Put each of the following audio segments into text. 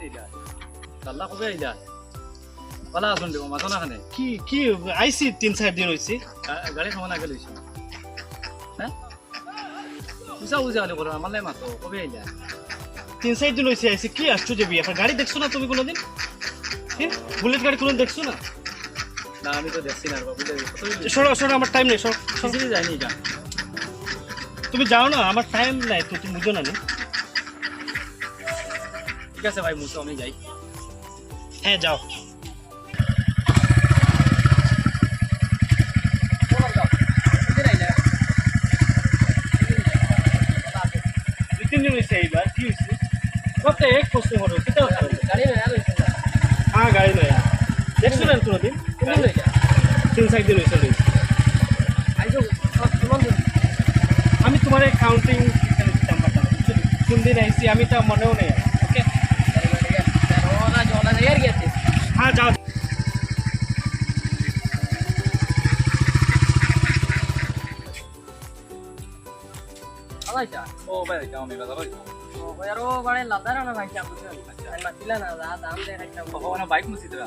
এইটা আল্লাহ কবে আইলা পালা আসুন দেবো মাথা না খানে কি কি আইছি 3-4 দিন হইছে গাড়ি খাওয়া না গেলে হ্যাঁ বুঝা বুঝা হলে করো আমার লাই মাতো কবে আইলা 3-4 দিন হইছে আইছি কি আশ্চর্য বিয়া গাড়ি দেখছো না তুমি কোনোদিন কি বুলেট গাড়ি কোনোদিন দেখছো না না আমি তো দেখছি না বুঝে সরো সরো আমার টাইম নেই সরো সরো যায়নি এটা তুমি যাও না আমার টাইম নাই তো তুমি বুঝো না নি ঠিক আছে ভাই মুসো আমি যাই হ্যাঁ যাও তিন দিন হয়েছে এইবার কি হয়েছে সবটা এক প্রশ্ন করো সেটাও গাড়ি নয় আর হ্যাঁ গাড়ি নয় দেখছো না কোনোদিন 3-4 দিন হয়েছে আমি তোমার কাউন্টিং কোন দিন আইসি আমি তা মনেও নেই ওকে হ্যাঁ যাও ও ভাই যাও আমি বাজার বাইক মুছিতরা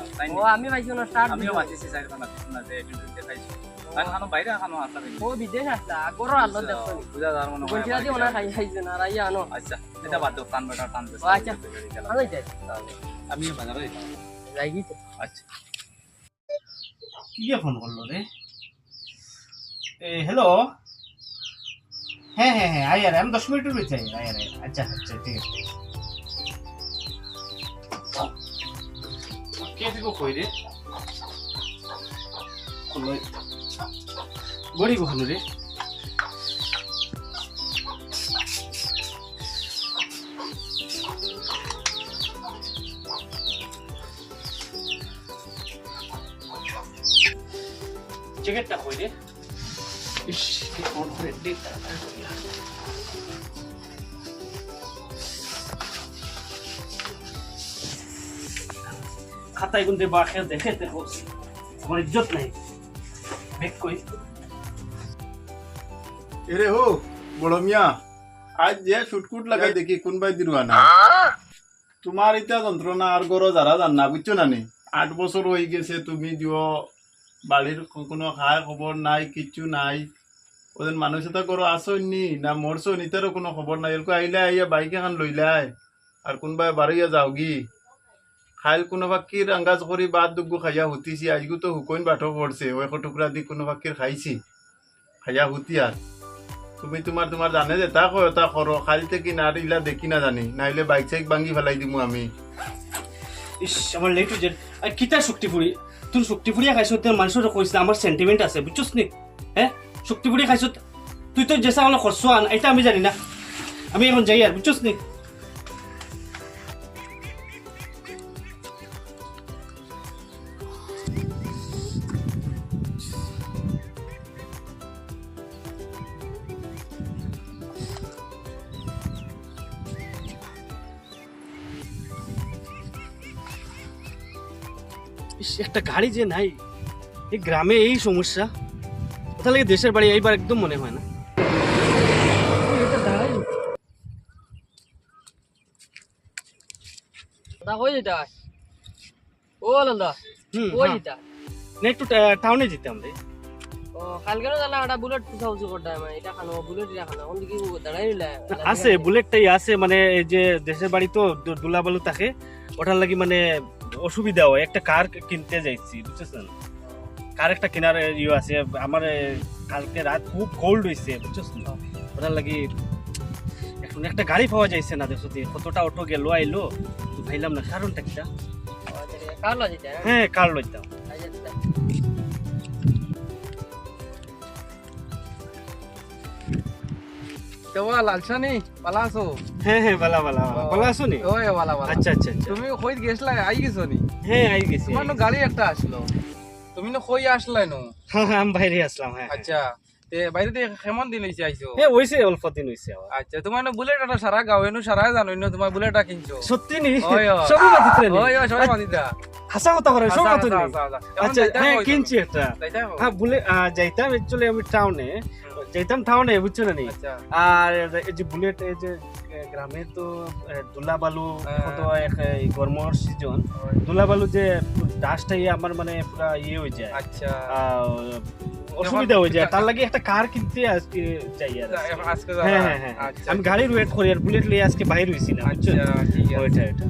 আমি পাইছো না স্টার্ট আমিও মাছিছি সাইড খানা না যে দেখাইছো আর খানো বাইরে খানো আসা ও বিদেশ আসলা আগরো আলো দেখো বুঝা যার মনে হয় বলছিলা দি ওনা খাই খাইছে না রাইয়া আনো আচ্ছা এটা বাদ দাও টান বেটা টান ও আচ্ছা আলাই যাই আমিও বাজারে যাই গিয়েছে আচ্ছা কি ফোন করলো রে হ্যালো হ্যাঁ হ্যাঁ হ্যাঁ আই আর আমি 10 মিনিটের ভিতরে আই আর আচ্ছা আচ্ছা ঠিক আছে কে থেকে কই রে কোন গড়ি কোখানো রে জ্যাকেটটা কই রে ইস কি ফোন করে দেখ খাতায় গুনতে বাখে দেখে দেখো আমার ইজ্জত নাই বেক কই এরে হো বড় মিয়া আজ যে শুটকুট লাগাই দেখি কোন বাই দিরুয়ানা তোমার ইটা যন্ত্রণা আর গরো যারা জান না বুঝছো না নি 8 বছর হয়ে গেছে তুমি দিও বাড়ির কোনো খায় খবর নাই কিচ্ছু নাই ওদের মানুষ এটা করো আসনি না মরছো নিতারও কোনো খবর নাই এরকম আইলে আইয়া বাইক এখন লইলাই আর কোনবাই বাড়িয়া যাওগি খাইল কোনো বাক্কির আঙ্গাজ করি বাদ দুগু খাইয়া হুতিছি আজগু তো হুকইন বাটো পড়ছে ওই টুকরা দি কোনো বাক্কির খাইছি খাইয়া হুতি আর তুমি তোমার তোমার জানে যে তা কয় তা করো খাইতে কি না ইলা দেখি না জানি নাইলে বাইক সাইক ভাঙি ফেলাই দিমু আমি ইস আমার লেট হয়ে যায় আর কিতা শক্তিপুরি তুই শক্তিপুরিয়া খাইছো তোর মানুষের কইছ আমার সেন্টিমেন্ট আছে বুঝছস নি হ্যাঁ শক্তিপুরি খাইছো তুই তো যেসা হলো খরচ আন এটা আমি জানি না আমি এখন যাই আর বুঝছস নি একটা গাড়ি যে নাই এই গ্রামে এই সমস্যা কোথা থেকে দেশের বাড়ি এইবার একদম মনে হয় না কই যেটা ও লান্দা কই যেটা না একটু টাউনে যেতাম রে ও কালকে জানা একটা বুলেট সাউজি করতে মানে এটা খানো বুলেট এটা খানো কোন দিকে দাঁড়াই নিলা আছে বুলেটটাই আছে মানে এই যে দেশের বাড়ি তো দুলাবালু থাকে ওটার লাগি মানে অসুবিধা হয় একটা কার কিনতে যাইছি বুঝছেন কার একটা কেনার ইয়ে আছে আমার কালকে রাত খুব কোল্ড হয়েছে বুঝছেন ওটার লাগি এখন একটা গাড়ি পাওয়া যাইছে না দেখো কতটা অটো গেল আইলো ভাইলাম না কারণটা কিটা কার লজ এটা হ্যাঁ কার লইতাম তেৱা লালছানি পালা আছো হ্যাঁ হ্যাঁ বালা বালা বালা আছো নি ওই বালা বালা আচ্ছা আচ্ছা আচ্ছা তুমি কই গেছলা আই গেছো নি হ্যাঁ আই গেছি তোমার নো গাড়ি একটা আসলো তুমি নো কই আসলাই নো হ্যাঁ আমি বাইরে আসলাম হ্যাঁ আচ্ছা বাইরে থেকে কেমন দিন হয়েছে আইছো হ্যাঁ হয়েছে অল্প দিন হয়েছে আমার। আচ্ছা তোমার না বুলেট একটা সারা গাঁও এনো সারা জানো না তোমার বুলেটটা কিনছো সত্যি নি ওই, ওই। সবই মাতিতে নি ওই ওই সবাই মাতিতা হাসা কথা করে সব মাতি নি আচ্ছা আচ্ছা হ্যাঁ কিনছি একটা হ্যাঁ বলে যাইতাম অ্যাকচুয়ালি আমি টাউনে যাইতাম টাউনে বুঝছো না নি আচ্ছা আর এই যে বুলেট এই যে গ্রামে তো দুলা বালু এখন তো গরমর সিজন দুলা বালু যে ডাস্টটা আমার মানে পুরা ইয়ে হয়ে যায় আচ্ছা অসুবিধা হয়ে যায় তার লাগে একটা কার কিনতে আজকে যাই আর আজকে হ্যাঁ হ্যাঁ হ্যাঁ আচ্ছা আমি গাড়ির ওয়েট করি আর বুলেট লিয়ে আজকে বাইরে হইছি না বুঝছো আচ্ছা ঠিক আছে ওইটা এটা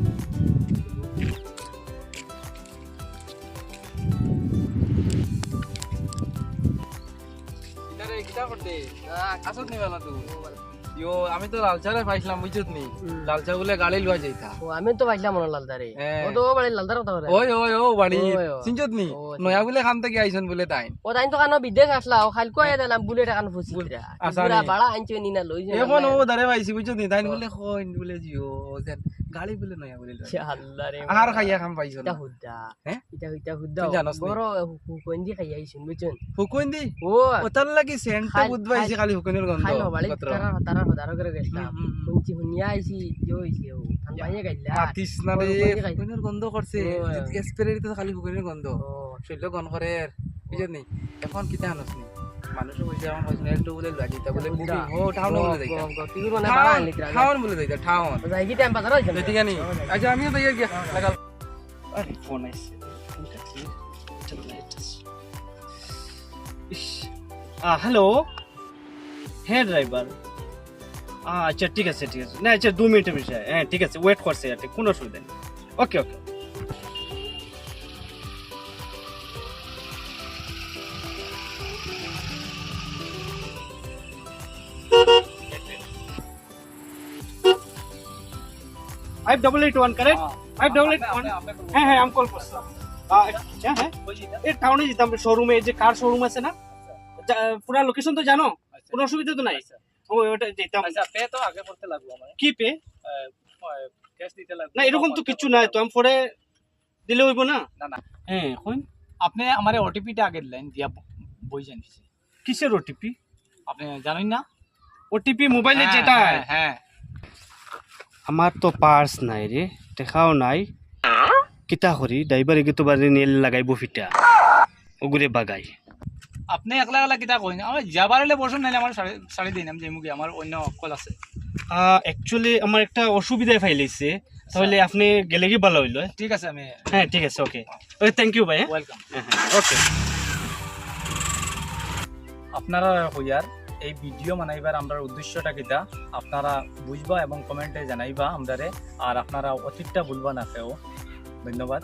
ইতারে কিটা করতে আসত নি বালা তুই ইয়ো আমি তো লালচারে পাইছিলাম বুঝছত নি লালচা বলে গাড়ি লওয়া যাইতা ও আমি তো পাইলাম মনে লালদারে হ্যাঁ। ও তো বাড়ি লালদার কথা বলে ওই ওই ও বাড়ি ওই, ওই। চিনছত নি ও, নয়া বলে খান থেকে আইছন বলে তাই ও তাই তো কানো বিদেশ আসলা ও খালকো আয়া দিলাম বুলেট এখন ফুসিরা আচ্ছা পুরা নি। বাড়া আনছো নি না লই যাও এখন ও দাঁড়ে পাইছি বুঝছত নি তাই বলে কইন বলে জিও দেন গাড়ি বলে নয়া বলে লয়। আল্লাহ রে আর খাইয়া খাম পাইছো এটা না হুদ্দা হ্যাঁ? এটা হুদ্দা তুই জানোস নি? বড় কোনদি খাই আইছুন বুঝছেন হুকুন দি ও ওতার লাগি সেন্ট খাই- বুধবাইছি খালি হুকুনের গন্ধ খাইলো বাড়ি মাত্র। তারা হদার করে গেছলাম হুম, হুম, হুম। শুনছি শুনিয়া আইছি জো হইছে ও থান পাইয়ে গাইলা মাতিস না রে হুকুনের খাই- হুকুনের গন্ধ করছে ও। স্প্রে তো খালি হুকুনের গন্ধ ও শৈল গন করে বুঝত নি এখন কিতা আনস নি মানুষ কইছে আমার কইছে একটু বলে লাগি তা বলে বুকিং ও টাউন বলে যাইতা কি মানে বাড়া টাউন আনলি ত্রা টাউন বলে যাইতা টাউন যাই কি টাইম পাস রইছে ঠিক আছে নি আচ্ছা আমিও তো ইয়ে গিয়া লাগাল আরে ফোন আইছে ফোনটা কি হ্যালো হ্যাঁ ড্রাইভার আচ্ছা ঠিক আছে না আচ্ছা 2 মিনিটের বিষয় হ্যাঁ ঠিক আছে ওয়েট করছে আর কোনো অসুবিধা নেই okay okay five double eight one correct 5881 হ্যাঁ হ্যাঁ আমি কল করছি আচ্ছা হ্যাঁ এই টাউনে যেতাম শোরুমে যে কার শোরুম আছে না পুরো লোকেশন তো জানো কোনো অসুবিধা তো নাই ওটা যেতাম আচ্ছা পে তো আগে করতে লাগবো আমার কি পে ক্যাশ দিতে লাগবে না এরকম তো কিছু নাই তো আমি পরে দিলে হইব না না না হ্যাঁ কই আপনি আমার ওটিপিটা আগে দিলেন দিয়া বই জানিছি কিসের ওটিপি আপনি জানেন না ওটিপি মোবাইলে যেটা হ্যাঁ আমার তো পার্স নাই রে দেখাও নাই কিতা করি ড্রাইভার এগে তো বারে নেল লাগাইব ফিটা ওগুরে বাগাই আপনি একলা একলা কিতা কইন আমি যাবারলে বসুন নাইলে আমার সাড়ে দিন আমি যেমুকি আমার অন্য কল আছে অ্যাকচুয়ালি আমার একটা অসুবিধায় ফাইলাইছে তাহলে আপনি গেলে কি ভালো হইলো ঠিক আছে আমি হ্যাঁ ঠিক আছে ওকে ওকে থ্যাংক ইউ ভাই ওয়েলকাম হ্যাঁ ওকে আপনারা হইয়ার এই ভিডিও বানাইবার আমরা উদ্দেশ্যটা কিতা আপনারা বুঝবা এবং কমেন্টে জানাইবা আমরারে আর আপনারা অতীতটা ভুলবা না কেউ ধন্যবাদ